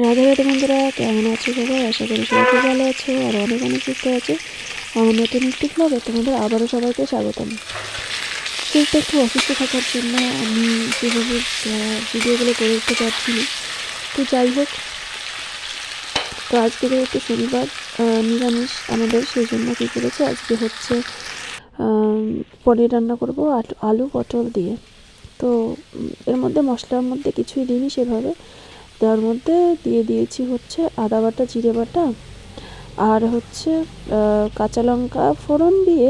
রাধে রাধে বন্ধুরা, কেমন আছো সবাই? আশা করি সবাই খুব ভালো আছো আর অনেক অনেক সুস্থ আছে। আমার নতুন একটি ব্লগে তোমাদের আবারও সবাইকে স্বাগতম। শরীরটা একটু অসুস্থ থাকার জন্য আমি সেভাবে ভিডিওগুলো করে উঠতে পারছি না। তো যাই হোক, তো আজকে যেহেতু শনিবার নিরামিষ আমাদের, সেই জন্য কী করেছি, আজকে হচ্ছে পনির রান্না করবো আলু পটল দিয়ে। তো এর মধ্যে মশলার মধ্যে কিছুই দিইনি সেভাবে। তার মধ্যে দিয়ে দিয়েছি হচ্ছে আদা বাটা, জিরে বাটা, আর হচ্ছে কাঁচা লঙ্কা ফোড়ন দিয়ে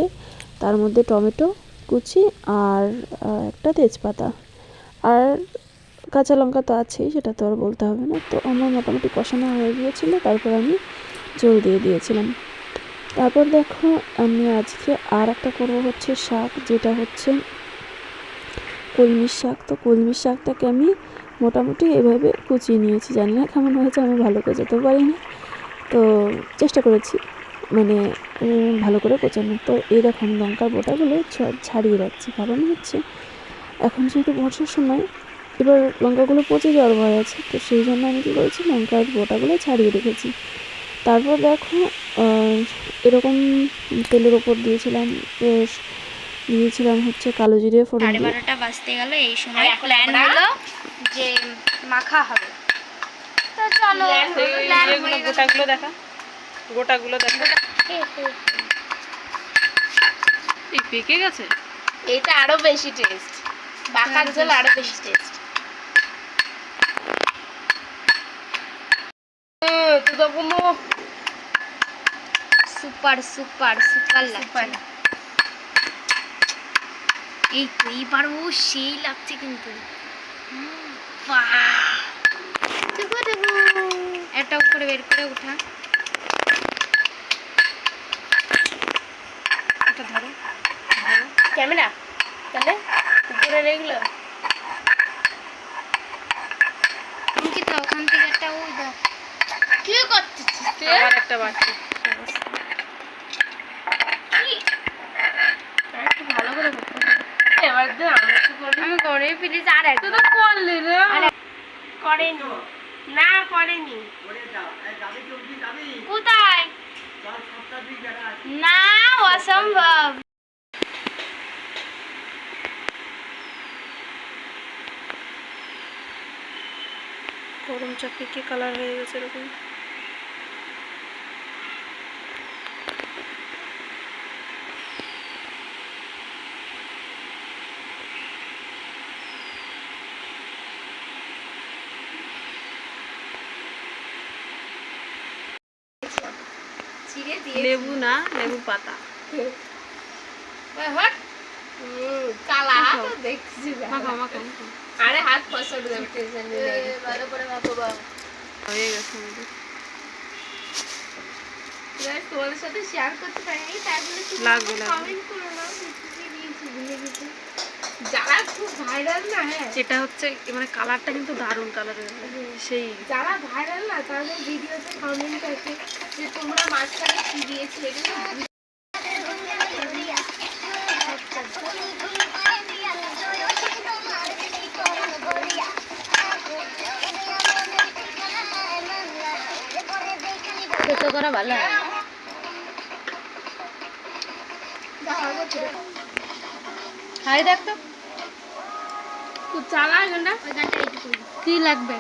তার মধ্যে টমেটো কুচি আর একটা তেজপাতা আর কাঁচা লঙ্কা তো আছেই, সেটা তো আর বলতে হবে না। তো আমার মোটামুটি কষানো হয়ে গিয়েছিলো, তারপর আমি জল দিয়ে দিয়েছিলাম। তারপর দেখো, আমি আজকে আর একটা করবো হচ্ছে শাক, যেটা হচ্ছে কলমির শাক। তো কলমির শাকটাকে আমি মোটামুটি এভাবে কুচিয়ে নিয়েছি। জানি না কেমন হয়েছে, আমি ভালো কোচাতে পারিনি, তো চেষ্টা করেছি মানে ভালো করে কোচানো। তো এই দেখো, আমি লঙ্কার বোটাগুলো ছাড়িয়ে রাখছি, কারণ হচ্ছে এখন যেহেতু বর্ষার সময়, এবার লঙ্কাগুলো পচে যাওয়ার ভয় আছে, তো সেই জন্য আমি কী করেছি, লঙ্কার বোটাগুলো ছাড়িয়ে রেখেছি। তারপর দেখো, এরকম তেলের ওপর দিয়েছিলাম হচ্ছে কালো জিরে ফোড়ন দিয়ে। 12:30 বাজতে গেল, এই সময় প্ল্যান হলো যে মাখা হবে। তো চলো, গোটাগুলো দেখা, গোটাগুলো দেখা। এই পেকে গেছে, এটা আরো বেশি টেস্ট, বাঁকার ঝোল আরো বেশি টেস্ট। সুপার সুপার সুপার লাগছে। এই তো এইবার ও সেই লাগছে কিন্তু। একটা উপরে বের করে উঠা, এটা ধরো ধরো ক্যামেরা, তাহলে উপরে রেখলো অঙ্কিতা ওখান থেকে একটা ওই দাও। কি করতেছিস তুই? আর একটা বাকি একটু ভালো করে করতে হবে। এবার দে, আমি করে প্লিজ। আর তুই তো করলি রে। করেনি না, করেনি। কোথায়? না, অসম্ভব। গরম চাকরি কি কালার হয়ে গেছে এরকম। লেবু না, লেবু পাতা। কালা তো দেখছি। মাখা মাখা আরে হাত ফসল যাবে, টেনশন নিলে ভালো করে মাখো। হয়ে গেছে আমাদের। তোমাদের সাথে শেয়ার করতে পারিনি, তাই বলে লাগবে কমেন্ট করো না। ভুলে গেছি যারা খুব ভাইরাল না। হ্যাঁ, যেটা হচ্ছে মানে কালারটা কিন্তু দারুণ কালারের, সেই যারা ভাইরাল না তাদের ভিডিওতে কমেন্ট আছে যে তোমরা মাঝখানে কি দিয়েছিলে। তো করা ভালো হয়। খাই দেখ তো, চালা না ওই গানটা একটু কি লাগবে।